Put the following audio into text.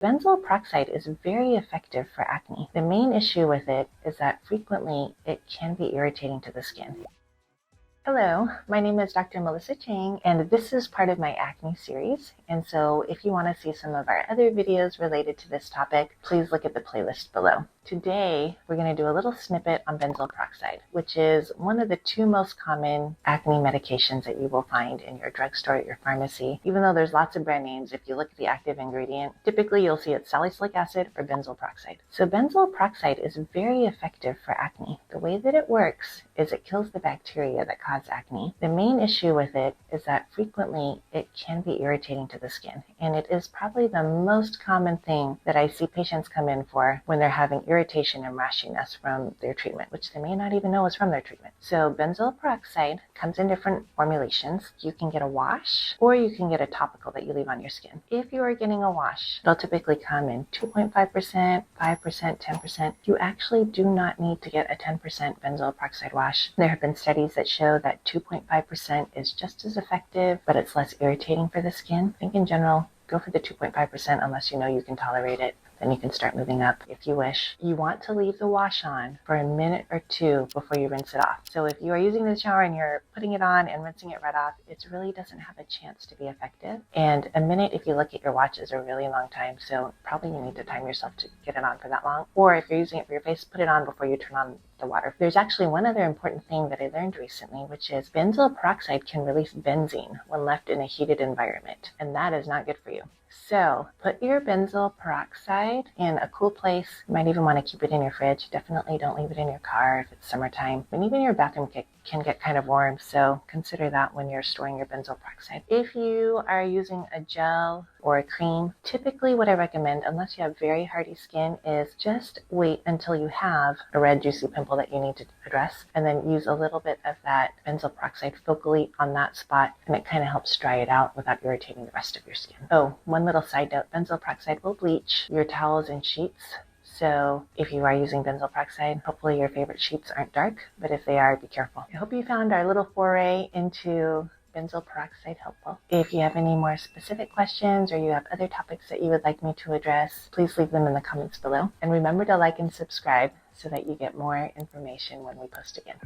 Benzoyl peroxide is very effective for acne. The main issue with it is that frequently it can be irritating to the skin. Hello, my name is Dr. Melissa Chang, and this is part of my acne series. And so if you want to see some of our other videos related to this topic, please look at the playlist below. Today, we're going to do a little snippet on benzoyl peroxide, which is one of the two most common acne medications that you will find in your drugstore at your pharmacy. Even though there's lots of brand names, if you look at the active ingredient, typically you'll see it's salicylic acid or benzoyl peroxide. So benzoyl peroxide is very effective for acne. The way that it works is it kills the bacteria that cause acne. The main issue with it is that frequently it can be irritating to the skin, and it is probably the most common thing that I see patients come in for when they're having irritation and rashiness from their treatment, which they may not even know is from their treatment. So benzoyl peroxide comes in different formulations. You can get a wash or you can get a topical that you leave on your skin. If you are getting a wash, it'll typically come in 2.5%, 5%, 10%. You actually do not need to get a 10% benzoyl peroxide wash. There have been studies that show that 2.5% is just as effective, but it's less irritating for the skin. I think in general, go for the 2.5% unless you know you can tolerate it. Then you can start moving up if you wish. You want to leave the wash on for a minute or two before you rinse it off. So if you are using the shower and you're putting it on and rinsing it right off, it really doesn't have a chance to be effective. And a minute, if you look at your watch, is a really long time. So probably you need to time yourself to get it on for that long. Or if you're using it for your face, put it on before you turn on the water. There's actually one other important thing that I learned recently, which is benzoyl peroxide can release benzene when left in a heated environment, and that is not good for you. So put your benzoyl peroxide in a cool place. You might even want to keep it in your fridge. Definitely don't leave it in your car if it's summertime. And even your bathroom can get kind of warm, so consider that when you're storing your benzoyl peroxide. If you are using a gel or a cream, typically what I recommend, unless you have very hardy skin, is just wait until you have a red juicy pimple that you need to address, and then use a little bit of that benzoyl peroxide focally on that spot, and it kind of helps dry it out without irritating the rest of your skin. Oh, one little side note, benzoyl peroxide will bleach your towels and sheets. So if you are using benzoyl peroxide, hopefully your favorite sheets aren't dark, but if they are, be careful. I hope you found our little foray into benzoyl peroxide helpful. If you have any more specific questions or you have other topics that you would like me to address, please leave them in the comments below. And remember to like and subscribe so that you get more information when we post again.